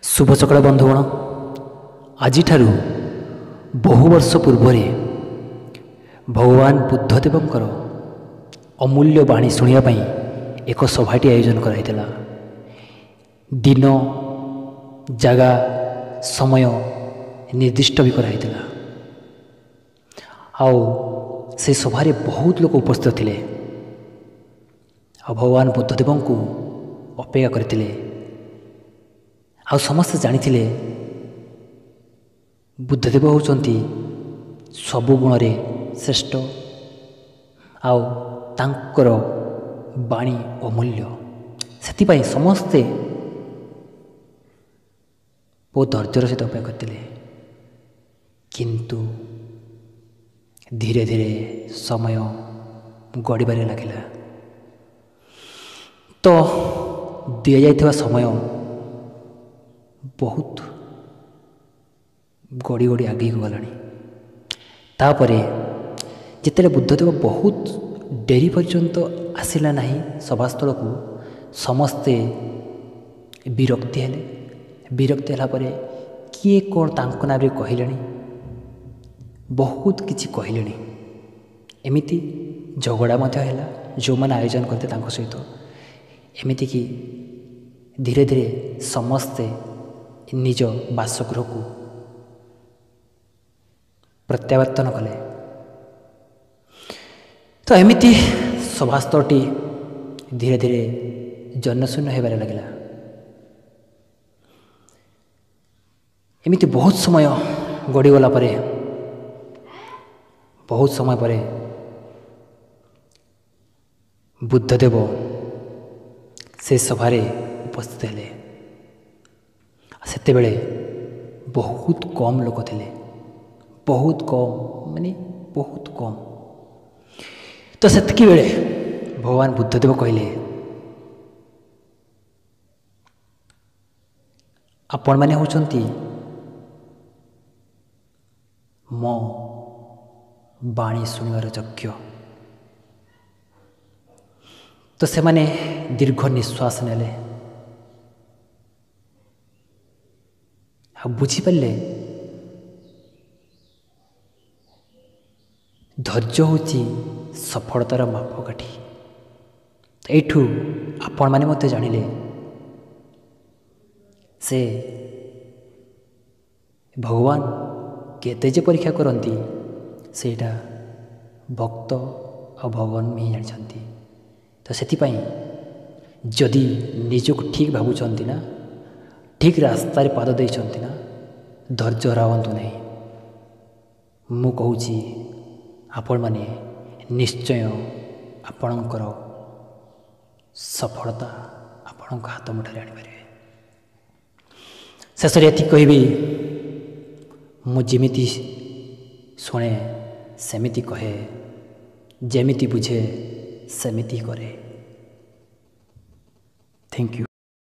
शुभ सकाळ बंधुगण आज बहु वर्ष पूर्व भगवान बुद्धदेवंकर अमूल्य बाणी शुणापी एक सभाटी आयोजन कराइला। दिन जगह समय निर्दिष्ट भी कराइला। आओ से सभारे बहुत लोग उपस्थित थे। भगवान बुद्धदेव को अपेक्षा करते आ समस्ते जानी बुद्धदेव होउचंती सबु गुण रे श्रेष्ठ आउ तांकर बाणी अमूल्य। से समस्ते बहुत धैर्यर सहित अपेक्षा करते। किंतु धीरे धीरे समय गड़बारे लगिला। तो दि जाइथिबा समय बहुत गड़ी गड़ी आगे गलानी। तापरे जिते बुद्धदेव बहुत डेरी पर्यंत आसिला नहीं सभास्थल को समस्ते विरक्ति हेले। विरक्ति है किए कौन तांको नाम कहले बहुत किछि कहले। एमिति झगड़ा है जो मैंने आयोजन करते सहित एमिति कि धीरे धीरे समस्ते निज बासगृह को प्रत्यावर्तन कले। तो एमिति सभास्थलटी धीरे धीरे जनशून्य होबार लगिला। एमिति बहुत समय गड़ीगला बहुत समय पर बुद्धदेव से सभारे उपस्थित हेले। सेते बेले बहुत कम लोक थे। बहुत कम माने बहुत कम। तो सेतकी बेले भगवान बुद्धदेव कहले आपण माने होचंती मो बाणी शुणिबार योग्य। तो से माने दीर्घ निश्वास नेले बुझीपारे धैर्य होची सफलतार मापकाठी। एठू आपण माने मते जानिले से भगवान केते जे परीक्षा करती सेटा भक्त और भगवान ही जानते। तो सेतिपाई जदि निजक ठीक भावुंट ना ठीक रास्तार पाद देइछंती ना धैर्य हरावंतु नहीं। मु कहूची आपण माने निश्चय आपणकर सफलता आपण हाथ मुठारे आनीपारे। शेष ये कहबी मु जिमिति शुणे सेमिति कहे जेमिति बुझे सेमिति करे। Thank you.